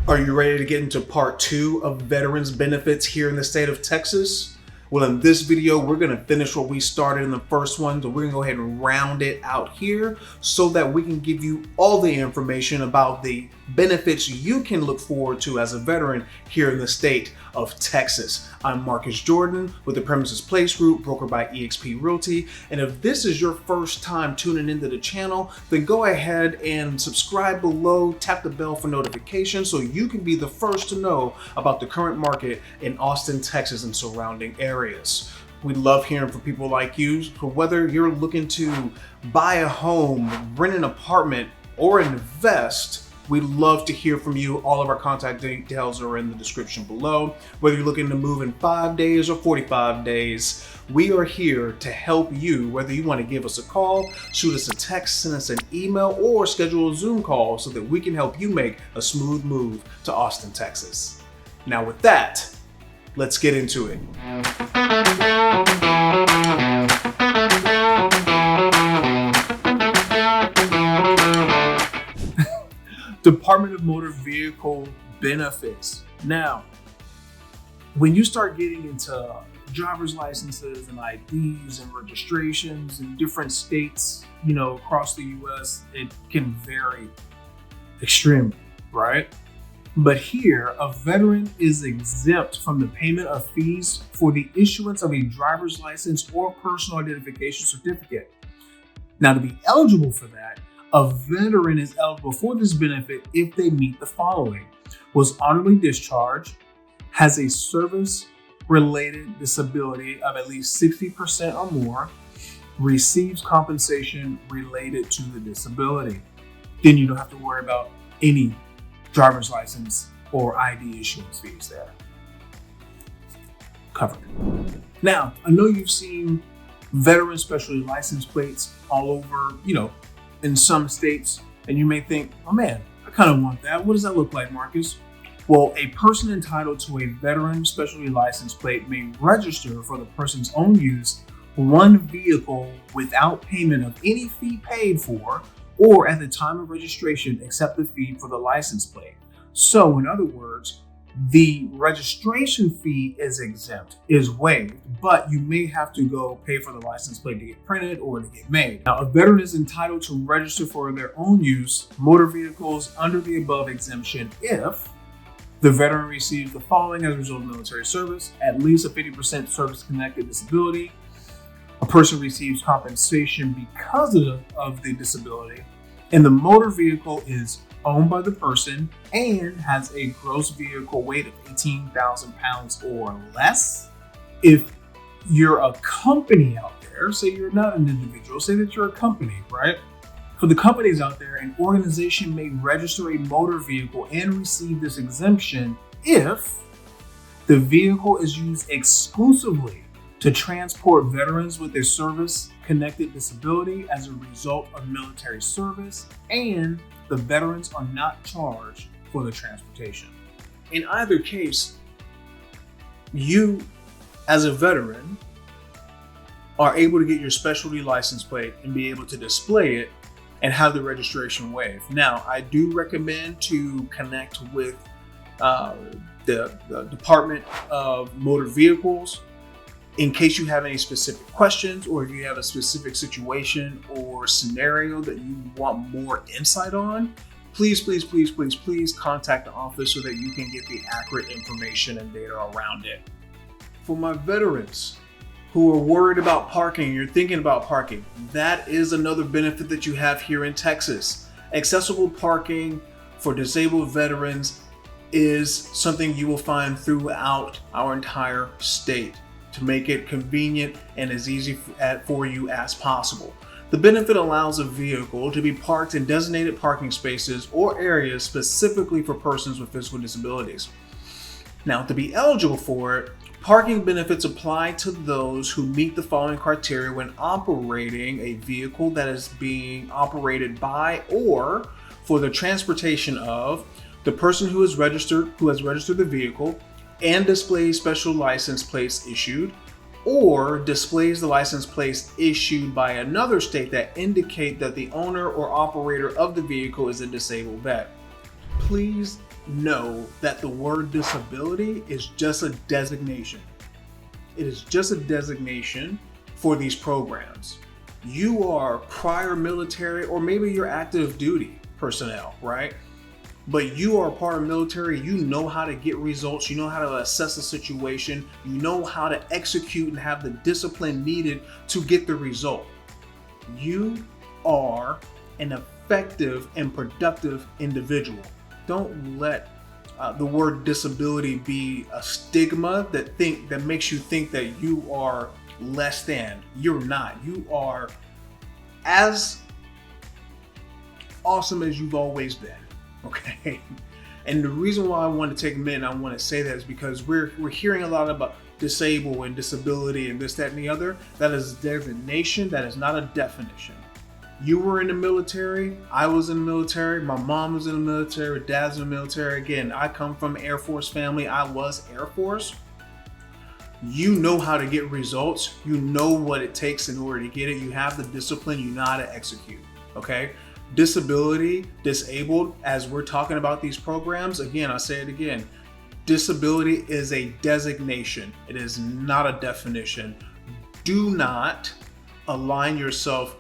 Are you ready to get into part 2 of veterans benefits here in the state of Texas? Well, in this video, we're going to finish what we started in the first one, so we're going to go ahead and round it out here so that we can give you all the information about the benefits you can look forward to as a veteran here in the state of Texas. I'm Marcus Jordan with the Premises Place Group, brokered by eXp Realty. And if this is your first time tuning into the channel, then go ahead and subscribe below, tap the bell for notifications so you can be the first to know about the current market in Austin, Texas and surrounding areas. We love hearing from people like you, for whether you're looking to buy a home, rent an apartment, or invest. We'd love to hear from you. All of our contact details are in the description below. Whether you're looking to move in 5 days or 45 days, we are here to help you, whether you want to give us a call, shoot us a text, send us an email, or schedule a Zoom call so that we can help you make a smooth move to Austin, Texas. Now with that, let's get into it. Department of Motor Vehicle benefits. Now, when you start getting into driver's licenses and IDs and registrations in different states, across the US, it can vary extremely, right? But here, a veteran is exempt from the payment of fees for the issuance of a driver's license or personal identification certificate. Now, to be eligible for that, a veteran is eligible for this benefit if they meet the following: was honorably discharged, has a service-related disability of at least 60% or more, receives compensation related to the disability. Then you don't have to worry about any driver's license or ID issuance fees there. Covered. Now, I know you've seen veteran specialty license plates all over, in some states, and you may think, oh man, I kind of want that. What does that look like, Marcus? Well, a person entitled to a veteran specialty license plate may register for the person's own use one vehicle without payment of any fee paid for, or at the time of registration, accept the fee for the license plate. So in other words, the registration fee is exempt, is waived, but you may have to go pay for the license plate to get printed or to get made. Now, a veteran is entitled to register for their own use motor vehicles under the above exemption if the veteran receives the following as a result of military service: at least a 50% service-connected disability, a person receives compensation because of the disability, and the motor vehicle is owned by the person and has a gross vehicle weight of 18,000 pounds or less. If you're a company out there, say you're not an individual, say that you're a company, right? For the companies out there, an organization may register a motor vehicle and receive this exemption if the vehicle is used exclusively to transport veterans with a service-connected disability as a result of military service, and the veterans are not charged for the transportation. In either case, you, as a veteran, are able to get your specialty license plate and be able to display it and have the registration waived. Now, I do recommend to connect with the Department of Motor Vehicles in case you have any specific questions, or if you have a specific situation or scenario that you want more insight on. Please contact the office so that you can get the accurate information and data around it. For my veterans who are worried about parking, you're thinking about parking, that is another benefit that you have here in Texas. Accessible parking for disabled veterans is something you will find throughout our entire state to make it convenient and as easy for you as possible. The benefit allows a vehicle to be parked in designated parking spaces or areas specifically for persons with physical disabilities. Now, to be eligible for it, parking benefits apply to those who meet the following criteria when operating a vehicle that is being operated by or for the transportation of the person who has registered the vehicle and displays special license plates issued, or displays the license plates issued by another state that indicate that the owner or operator of the vehicle is a disabled vet. Please know that the word disability is just a designation. It is just a designation for these programs. You are prior military, or maybe you're active duty personnel, right? But you are part of military. You know how to get results. You know how to assess a situation. You know how to execute and have the discipline needed to get the result. You are an effective and productive individual. Don't let the word disability be a stigma that makes you think that you are less than. You're not. You are as awesome as you've always been. Okay. And the reason why I want to take a minute and I want to say that is because we're hearing a lot about disabled and disability and this, that, and the other. That is a designation. That is not a definition. You were in the military. I was in the military. My mom was in the military. Dad's in the military. Again, I come from Air Force family. I was Air Force. You know how to get results. You know what it takes in order to get it. You have the discipline. You know how to execute. Okay. Disability, disabled, as we're talking about these programs, again, I say it again, disability is a designation. It is not a definition. Do not align yourself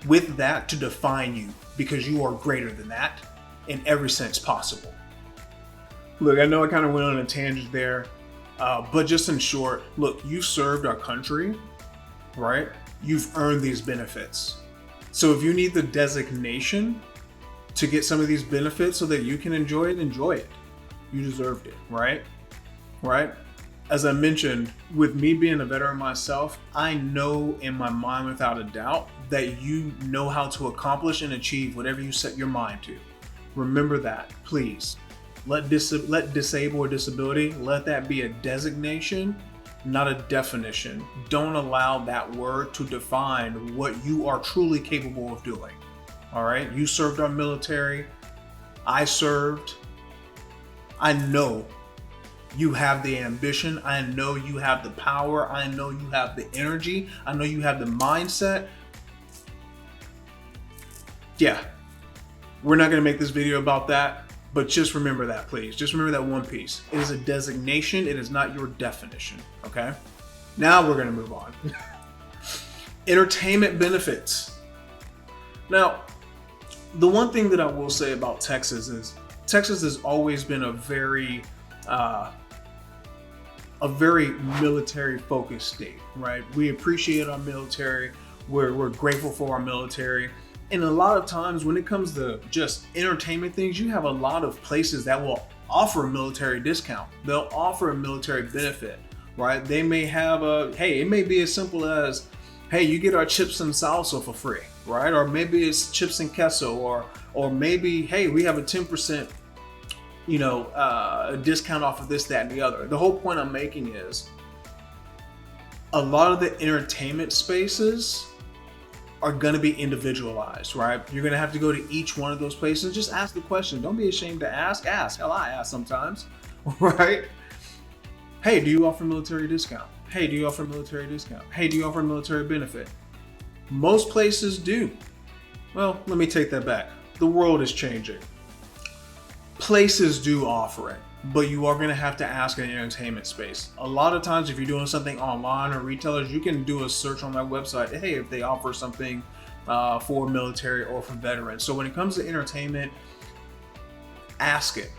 with that to define you, because you are greater than that in every sense possible. Look, I know I kind of went on a tangent there, but just in short, look, you served our country, right? You've earned these benefits. So if you need the designation to get some of these benefits so that you can enjoy it, enjoy it. You deserved it, right? Right? As I mentioned, with me being a veteran myself, I know in my mind without a doubt that you know how to accomplish and achieve whatever you set your mind to. Remember that, please. Let disabled or disability, let that be a designation, not a definition. Don't allow that word to define what you are truly capable of doing. All right? You served our military. I served. I know you have the ambition. I know you have the power. I know you have the energy. I know you have the mindset. Yeah, we're not going to make this video about that, but just remember that, please. Just remember that one piece. It is a designation. It is not your definition, okay? Now we're going to move on. Entertainment benefits. Now, the one thing that I will say about Texas is Texas has always been a very military-focused state, right? We appreciate our military. We're grateful for our military. And a lot of times when it comes to just entertainment things, you have a lot of places that will offer a military discount. They'll offer a military benefit, right? They may have it may be as simple as, hey, you get our chips and salsa for free, right? Or maybe it's chips and queso, or maybe, hey, we have a 10%, discount off of this, that, and the other. The whole point I'm making is a lot of the entertainment spaces are going to be individualized, right? You're going to have to go to each one of those places. Just ask the question. Don't be ashamed to ask. Ask. Hell, I ask sometimes, right? Hey, do you offer military discount? Hey, do you offer military discount? Hey, do you offer military benefit? Most places do. Well, let me take that back. The world is changing. Places do offer it, but you are going to have to ask in an entertainment space. A lot of times if you're doing something online or retailers, you can do a search on their website, hey, if they offer something for military or for veterans. So when it comes to entertainment, ask it.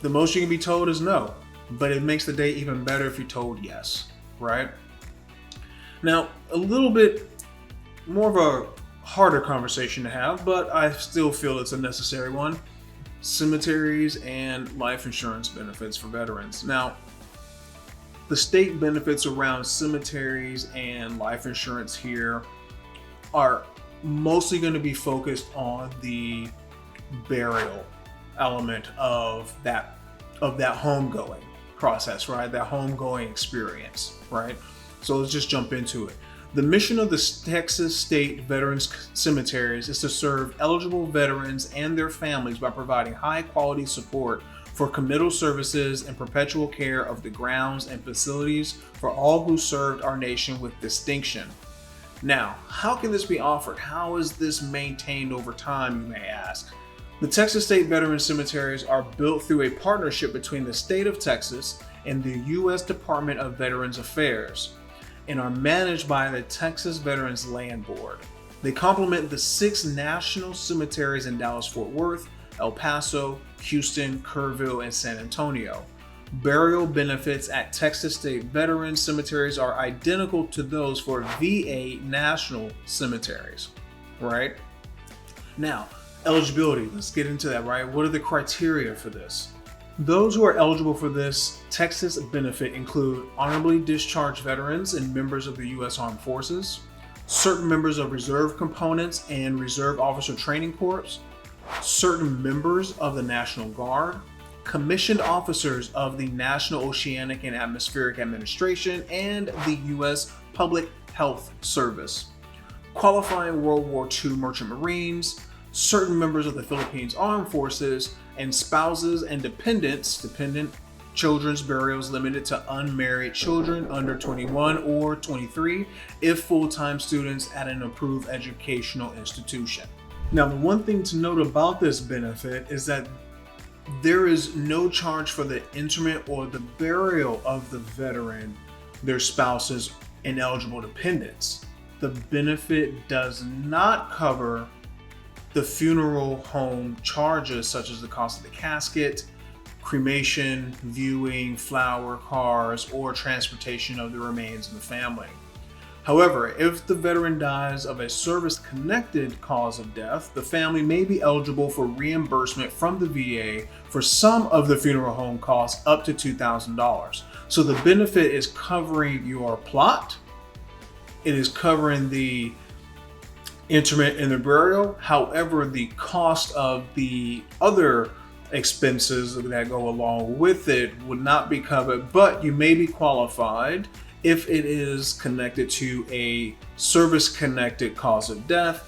The most you can be told is no, but it makes the day even better if you're told yes, right? Now, a little bit more of a harder conversation to have, but I still feel it's a necessary one. Cemeteries and life insurance benefits for veterans. Now, the state benefits around cemeteries and life insurance here are mostly going to be focused on the burial element of that homegoing process, right? That homegoing experience, right? So let's just jump into it. The mission of the Texas State Veterans Cemeteries is to serve eligible veterans and their families by providing high-quality support for committal services and perpetual care of the grounds and facilities for all who served our nation with distinction. Now, how can this be offered? How is this maintained over time, you may ask? The Texas State Veteran Cemeteries are built through a partnership between the state of Texas and the U.S. Department of Veterans Affairs and are managed by the Texas Veterans Land Board. They complement the 6 national cemeteries in Dallas-Fort Worth, El Paso, Houston, Kerrville, and San Antonio. Burial benefits at Texas State Veteran Cemeteries are identical to those for VA national cemeteries, right? Now, eligibility, let's get into that, right? What are the criteria for this? Those who are eligible for this Texas benefit include honorably discharged veterans and members of the U.S. Armed Forces, certain members of reserve components and Reserve Officer Training Corps, certain members of the National Guard, commissioned officers of the National Oceanic and Atmospheric Administration and the U.S. Public Health Service, qualifying World War II Merchant Marines, certain members of the Philippines Armed Forces, and spouses and dependent children's burials limited to unmarried children under 21 or 23 if full-time students at an approved educational institution. Now, the one thing to note about this benefit is that there is no charge for the interment or the burial of the veteran, their spouses, and eligible dependents. The benefit does not cover the funeral home charges such as the cost of the casket, cremation, viewing, flower, cars, or transportation of the remains of the family. However, if the veteran dies of a service-connected cause of death, the family may be eligible for reimbursement from the VA for some of the funeral home costs up to $2,000. So the benefit is covering your plot, it is covering the interment and the burial. However, the cost of the other expenses that go along with it would not be covered, but you may be qualified if it is connected to a service-connected cause of death.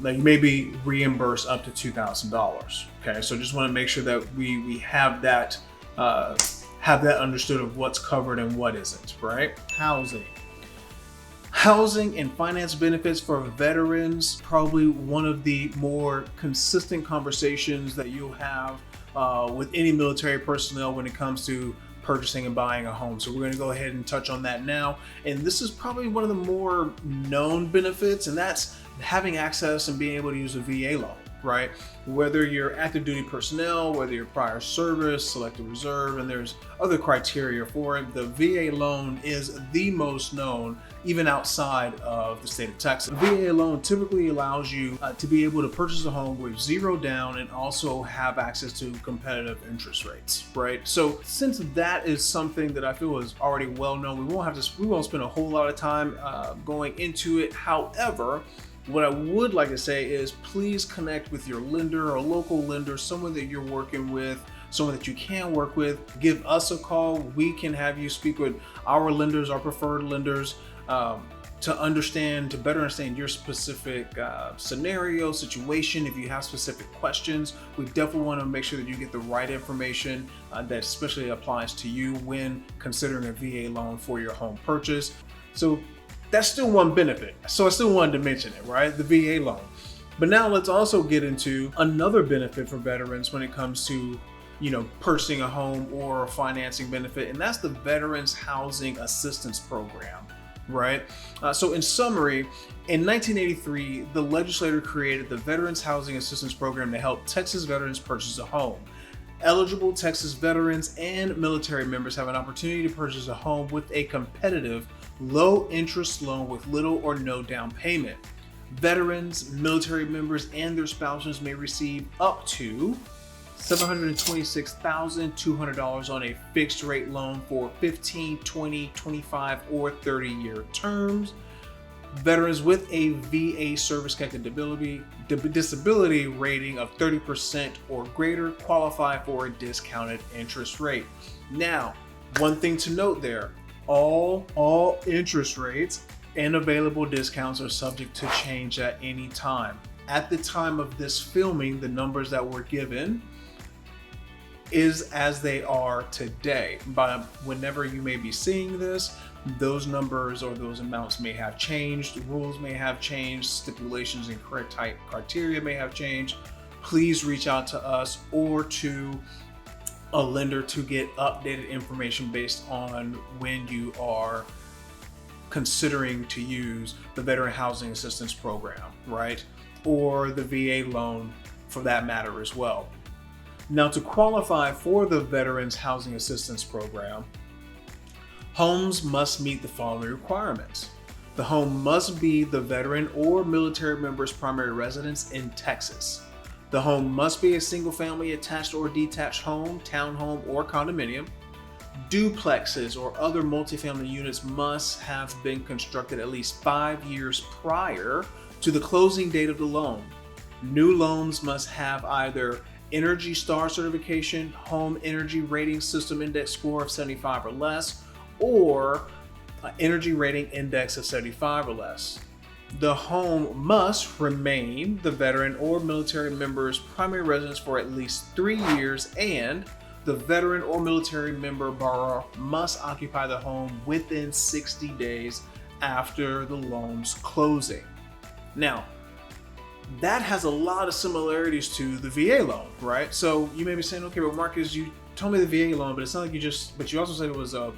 Like, you may be reimbursed up to $2,000. Okay, so just want to make sure that we have that understood of what's covered and what isn't. Right? Housing and finance benefits for veterans, probably one of the more consistent conversations that you'll have with any military personnel when it comes to purchasing and buying a home. So we're going to go ahead and touch on that now. And this is probably one of the more known benefits, and that's having access and being able to use a VA loan, right? Whether you're active duty personnel, whether you're prior service, selective reserve, and there's other criteria for it, the VA loan is the most known, even outside of the state of Texas. The VA loan typically allows you to be able to purchase a home with zero down and also have access to competitive interest rates, right? So since that is something that I feel is already well known, we won't spend a whole lot of time going into it. However, what I would like to say is please connect with your lender or local lender, someone that you're working with, someone that you can work with. Give us a call. We can have you speak with our lenders, our preferred lenders, to better understand your specific scenario, situation. If you have specific questions, we definitely want to make sure that you get the right information that especially applies to you when considering a VA loan for your home purchase. So that's still one benefit. So I still wanted to mention it, right? The VA loan. But now let's also get into another benefit for veterans when it comes to, purchasing a home or a financing benefit, and that's the Veterans Housing Assistance Program, right? So in summary, in 1983, the legislature created the Veterans Housing Assistance Program to help Texas veterans purchase a home. Eligible Texas veterans and military members have an opportunity to purchase a home with a competitive, low-interest loan with little or no down payment. Veterans, military members, and their spouses may receive up to $726,200 on a fixed-rate loan for 15, 20, 25, or 30-year terms. Veterans with a VA service-connected disability rating of 30% or greater qualify for a discounted interest rate. Now, one thing to note there, all interest rates and available discounts are subject to change at any time. At the time of this filming, the numbers that were given is as they are today. But whenever you may be seeing this, those numbers or those amounts may have changed, rules may have changed, stipulations and criteria may have changed. please reach out to us or to a lender to get updated information based on when you are considering to use the Veteran Housing Assistance Program, right? Or the VA loan for that matter as well. Now, to qualify for the Veterans Housing Assistance Program, homes must meet the following requirements. The home must be the veteran or military member's primary residence in Texas. The home must be a single-family attached or detached home, townhome, or condominium. Duplexes or other multifamily units must have been constructed at least 5 years prior to the closing date of the loan. New loans must have either Energy Star certification, Home Energy Rating System Index score of 75 or less, or Energy Rating Index of 75 or less. The home must remain the veteran or military member's primary residence for at least 3 years, and the veteran or military member borrower must occupy the home within 60 days after the loan's closing. Now, that has a lot of similarities to the VA loan, right? So you may be saying, okay, but Marcus, you told me the VA loan, but it's not like but you also said it was a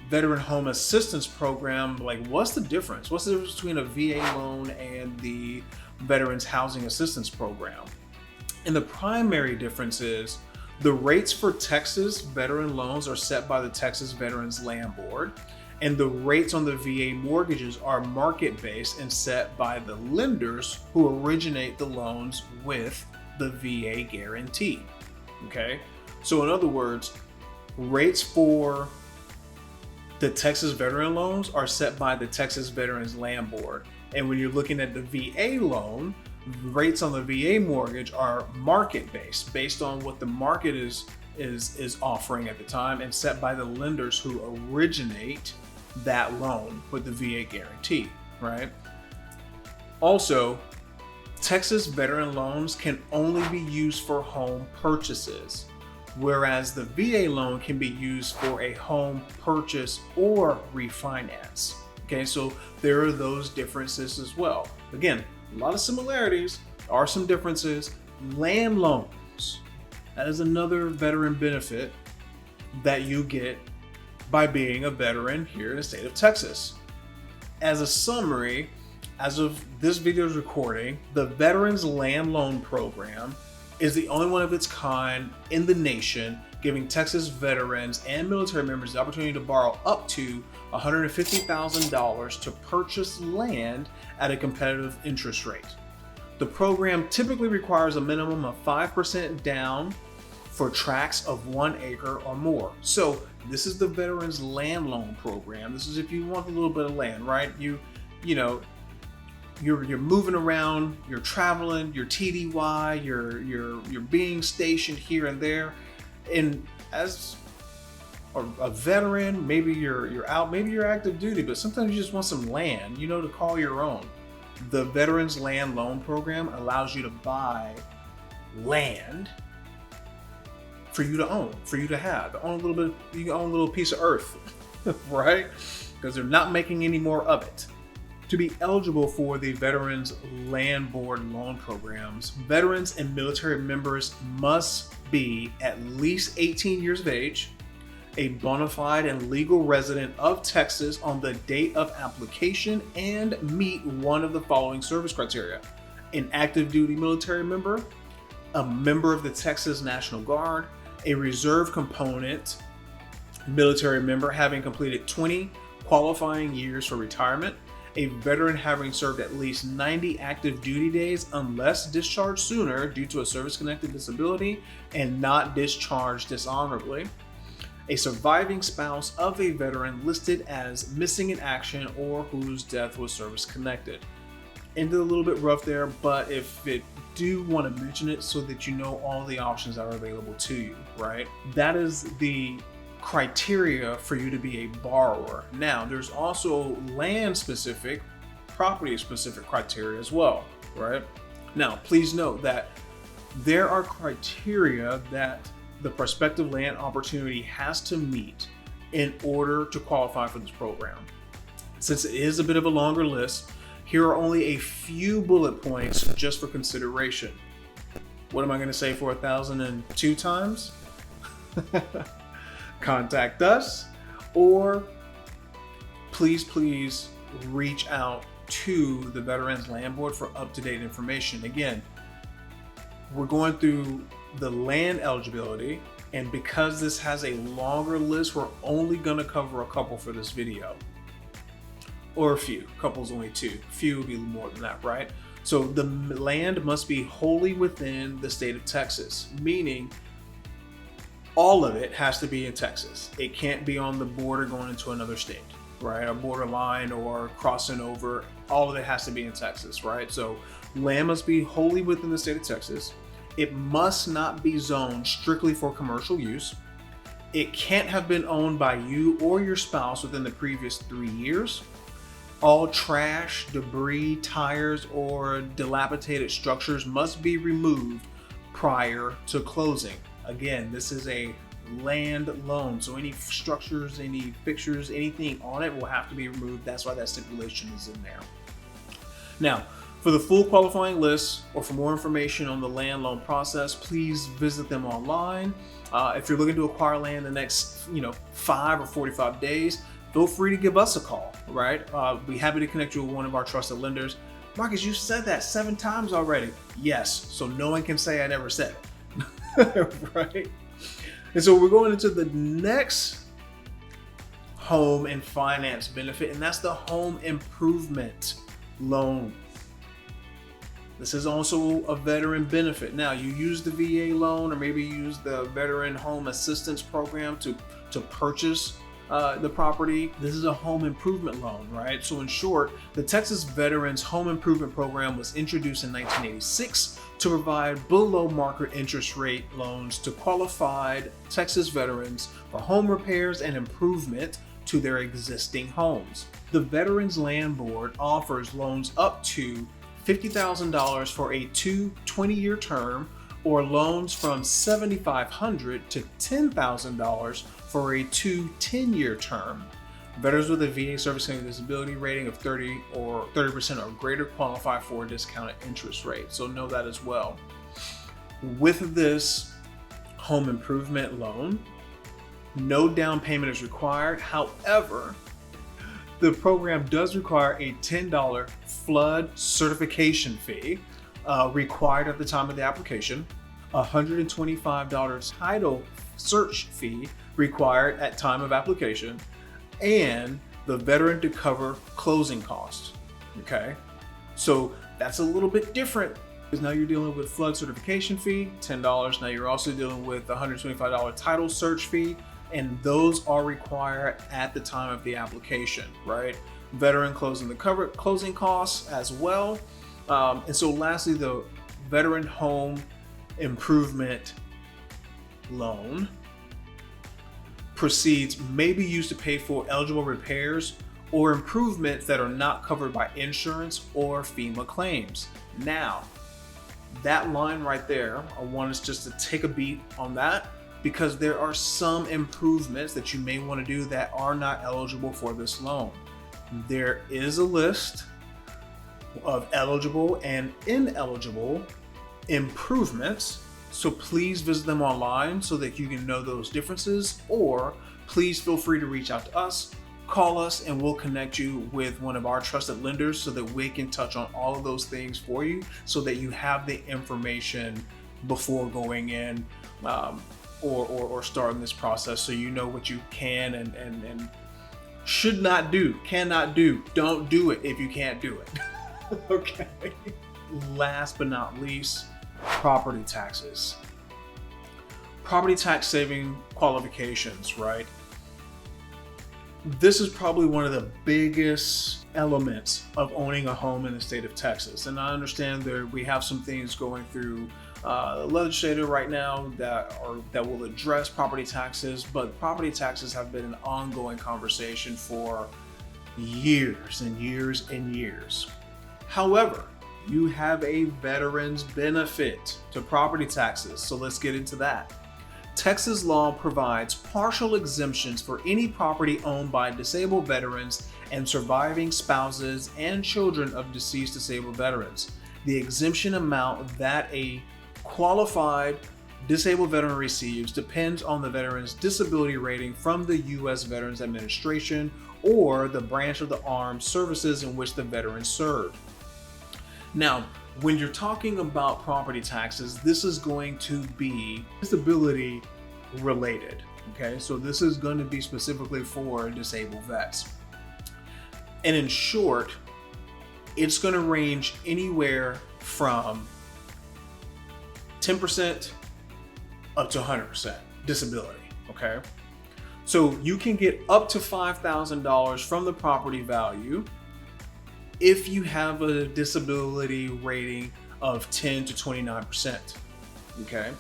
Veteran Home Assistance Program. Like, what's the difference? What's the difference between a VA loan and the Veterans Housing Assistance Program? And the primary difference is the rates for Texas veteran loans are set by the Texas Veterans Land Board, and the rates on the VA mortgages are market-based and set by the lenders who originate the loans with the VA guarantee. Okay? So in other words, rates for the Texas veteran loans are set by the Texas Veterans Land Board. And when you're looking at the VA loan, rates on the VA mortgage are market-based, based on what the market is offering at the time, and set by the lenders who originate that loan with the VA guarantee, right? Also, Texas veteran loans can only be used for home purchases, whereas the VA loan can be used for a home purchase or refinance. Okay, so there are those differences as well. Again, a lot of similarities, there are some differences. Land loans, that is another veteran benefit that you get by being a veteran here in the state of Texas. As a summary, as of this video's recording, the Veterans Land Loan Program is the only one of its kind in the nation, giving Texas veterans and military members the opportunity to borrow up to $150,000 to purchase land at a competitive interest rate. The program typically requires a minimum of 5% down for tracts of 1 acre or more. So this is the Veterans Land Loan Program. This is if you want a little bit of land, right? You're moving around, you're traveling, you're TDY, you're being stationed here and there, and as a veteran, maybe you're out, maybe you're active duty, but sometimes you just want some land, to call your own. The Veterans Land Loan Program allows you to buy land for you to own, for you to have, you can own a little piece of earth, right? Because they're not making any more of it. To be eligible for the Veterans Land Board loan programs, veterans and military members must be at least 18 years of age, a bona fide and legal resident of Texas on the date of application, and meet one of the following service criteria: an active duty military member, a member of the Texas National Guard, a reserve component military member having completed 20 qualifying years for retirement, a veteran having served at least 90 active duty days unless discharged sooner due to a service-connected disability and not discharged dishonorably, a surviving spouse of a veteran listed as missing in action or whose death was service-connected. Ended a little bit rough there, but if it do want to mention it so that you know all the options that are available to you, right? That is the criteria for you to be a borrower. Now, there's also land-specific, property-specific criteria as well, right? Now, please note that there are criteria that the prospective land opportunity has to meet in order to qualify for this program. Since it is a bit of a longer list, here are only a few bullet points just for consideration. What am I going to say for 1,002 times? Contact us, or please reach out to the Veterans Land Board for up-to-date information. Again, we're going through the land eligibility, and because this has a longer list, we're only going to cover a couple for this video, or a few. Couple's only two. Few would be more than that, right? So the land must be wholly within the state of Texas, meaning all of it has to be in Texas. It can't be on the border going into another state, right? A borderline or crossing over. All of it has to be in Texas, right? So land must be wholly within the state of Texas. It must not be zoned strictly for commercial use. It can't have been owned by you or your spouse within the previous 3 years. All trash, debris, tires, or dilapidated structures must be removed prior to closing. Again, this is a land loan, so any structures, any fixtures, anything on it will have to be removed. That's why that stipulation is in there. Now, for the full qualifying list or for more information on the land loan process, please visit them online. If you're looking to acquire land in the next 5 or 45 days, feel free to give us a call, right? Be happy to connect you with one of our trusted lenders. Marcus, you said that 7 times already. Yes, so no one can say I never said it. Right? And so we're going into the next home and finance benefit, and that's the home improvement loan. This is also a veteran benefit. Now, you use the VA loan, or maybe you use the Veteran Home Assistance Program to purchase the property. This is a home improvement loan, right? So in short, the Texas Veterans Home Improvement Program was introduced in 1986 to provide below market interest rate loans to qualified Texas veterans for home repairs and improvement to their existing homes. The Veterans Land Board offers loans up to $50,000 for a 20-year term, or loans from $7,500 to $10,000 for a 10-year term. Veterans with a VA service and disability rating of 30% or greater qualify for a discounted interest rate. So know that as well. With this home improvement loan, no down payment is required. However, the program does require a $10 flood certification fee required at the time of the application, $125 title search fee required at time of application, and the veteran to cover closing costs. Okay, so that's a little bit different, because now you're dealing with flood certification fee, $10. Now you're also dealing with the $125 title search fee, and those are required at the time of the application, right? Veteran closing costs as well. And so lastly, the Veteran Home Improvement Loan proceeds may be used to pay for eligible repairs or improvements that are not covered by insurance or FEMA claims. Now, that line right there, I want us just to take a beat on that, because there are some improvements that you may want to do that are not eligible for this loan. There is a list of eligible and ineligible improvements, so please visit them online so that you can know those differences, or please feel free to reach out to us, call us, and we'll connect you with one of our trusted lenders so that we can touch on all of those things for you, so that you have the information before going in or starting this process, so you know what you can and should not do, cannot do. Don't do it if you can't do it. Okay. Last but not least, property taxes. Property tax saving qualifications, right? This is probably one of the biggest elements of owning a home in the state of Texas. And I understand that we have some things going through the legislature right now that will address property taxes, but property taxes have been an ongoing conversation for years and years and years. However, you have a veteran's benefit to property taxes, so let's get into that. Texas law provides partial exemptions for any property owned by disabled veterans and surviving spouses and children of deceased disabled veterans. The exemption amount that a qualified disabled veteran receives depends on the veteran's disability rating from the U.S. Veterans Administration or the branch of the armed services in which the veteran served. Now, when you're talking about property taxes, this is going to be disability related. Okay, so this is going to be specifically for disabled vets. And in short, it's going to range anywhere from 10% up to 100% disability. Okay, so you can get up to $5,000 from the property value if you have a disability rating of 10 to 29%. Okay,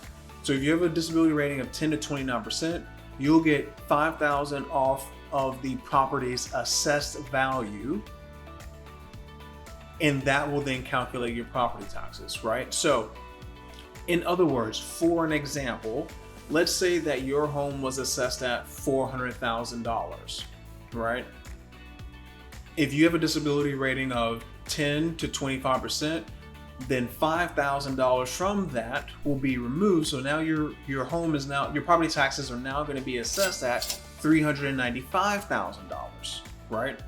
so if you have a disability rating of 10 to 29%, you'll get $5,000 off of the property's assessed value, and that will then calculate your property taxes, right? So in other words, for an example, let's say that your home was assessed at $400,000, right? If you have a disability rating of 10 to 25%, then $5,000 from that will be removed. So now your property taxes are now going to be assessed at $395,000, right?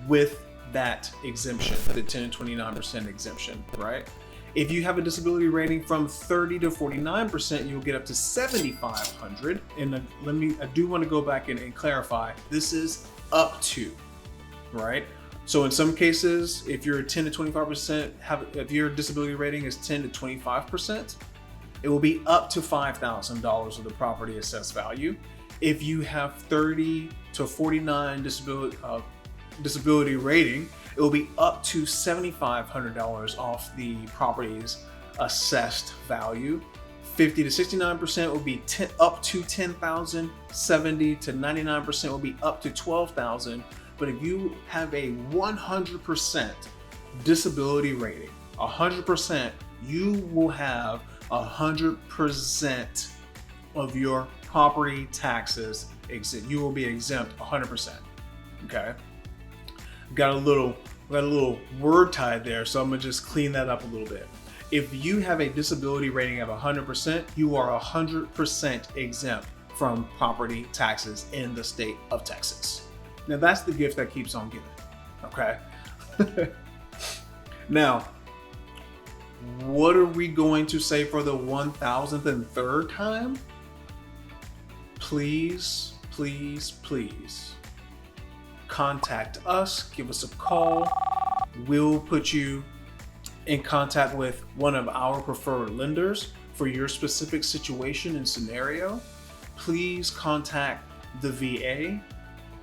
With that exemption, the 10 to 29% exemption, right? If you have a disability rating from 30 to 49%, you'll get up to $7,500. And I do want to go back and clarify, this is up to, right? So in some cases, if you're 10 to 25%, if your disability rating is 10 to 25%, it will be up to $5,000 of the property assessed value. If you have 30 to 49 disability rating, it will be up to $7,500 off the property's assessed value. 50 to 69% will be up to $10,000. 70 to 99% will be up to $12,000. But if you have a 100% disability rating, 100%, you will have 100% of your property taxes exempt. You will be exempt 100%. Okay. Got a little word tie there, so I'm gonna just clean that up a little bit. If you have a disability rating of 100%, you are 100% exempt from property taxes in the state of Texas. Now that's the gift that keeps on giving, okay? Now, what are we going to say for the 1,003rd time? Please, please, please contact us, give us a call. We'll put you in contact with one of our preferred lenders for your specific situation and scenario. Please contact the VA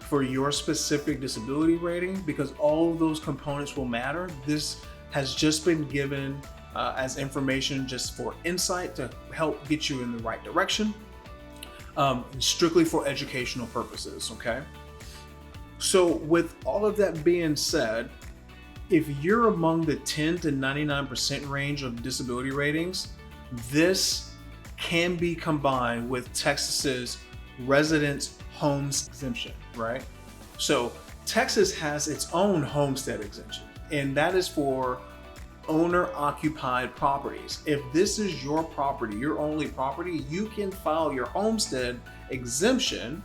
for your specific disability rating, because all of those components will matter. This has just been given as information just for insight to help get you in the right direction, strictly for educational purposes, okay? So with all of that being said, if you're among the 10 to 99% range of disability ratings, this can be combined with Texas's residence homes exemption, right? So Texas has its own homestead exemption, and that is for owner-occupied properties. If this is your property, your only property, you can file your homestead exemption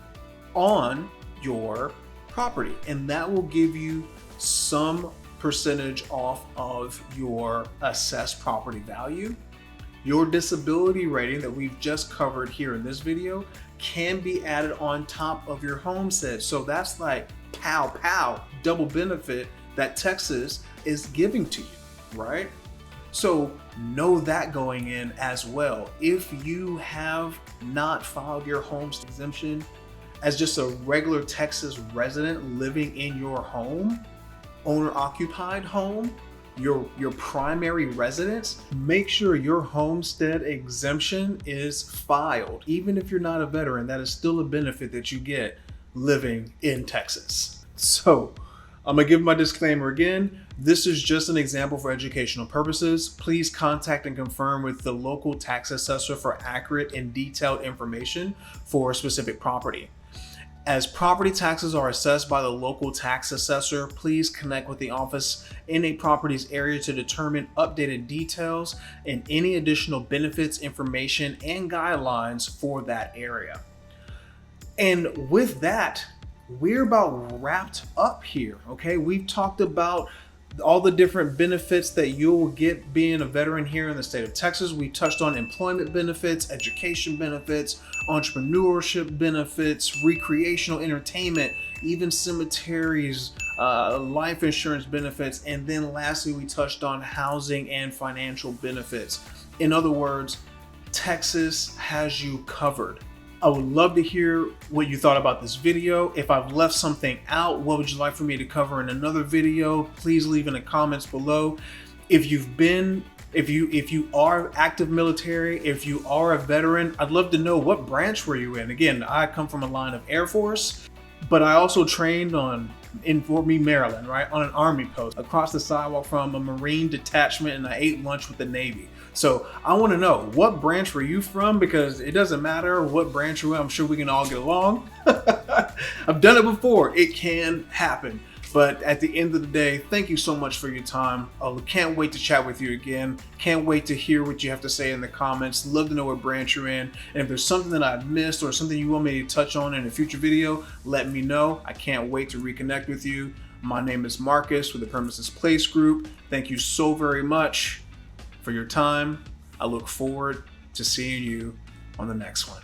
on your property, and that will give you some percentage off of your assessed property value. Your disability rating that we've just covered here in this video can be added on top of your homestead. So that's like pow pow, double benefit that Texas is giving to you, right? So know that going in as well. If you have not filed your homestead exemption as just a regular Texas resident living in your home, owner-occupied home, your primary residence, make sure your homestead exemption is filed. Even if you're not a veteran, that is still a benefit that you get living in Texas. So I'm gonna give my disclaimer again. This is just an example for educational purposes. Please contact and confirm with the local tax assessor for accurate and detailed information for a specific property. As property taxes are assessed by the local tax assessor, please connect with the office in a property's area to determine updated details and any additional benefits, information, and guidelines for that area. And with that, we're about wrapped up here. Okay, we've talked about all the different benefits that you'll get being a veteran here in the state of Texas. We touched on employment benefits, education benefits, entrepreneurship benefits, recreational entertainment, even cemeteries, life insurance benefits, and then lastly, we touched on housing and financial benefits. In other words, Texas has you covered. I would love to hear what you thought about this video. If I've left something out, what would you like for me to cover in another video? Please leave in the comments below. If you are active military, if you are a veteran, I'd love to know, what branch were you in? Again, I come from a line of Air Force, but I also trained in Fort Meade, Maryland, right, on an Army post across the sidewalk from a Marine detachment, and I ate lunch with the Navy. So I want to know, what branch were you from? Because it doesn't matter what branch you're in, I'm sure we can all get along. I've done it before. It can happen. But at the end of the day, thank you so much for your time. I can't wait to chat with you again. Can't wait to hear what you have to say in the comments. Love to know what branch you're in. And if there's something that I've missed or something you want me to touch on in a future video, let me know. I can't wait to reconnect with you. My name is Marcus with the Premises Place Group. Thank you so very much for your time. I look forward to seeing you on the next one.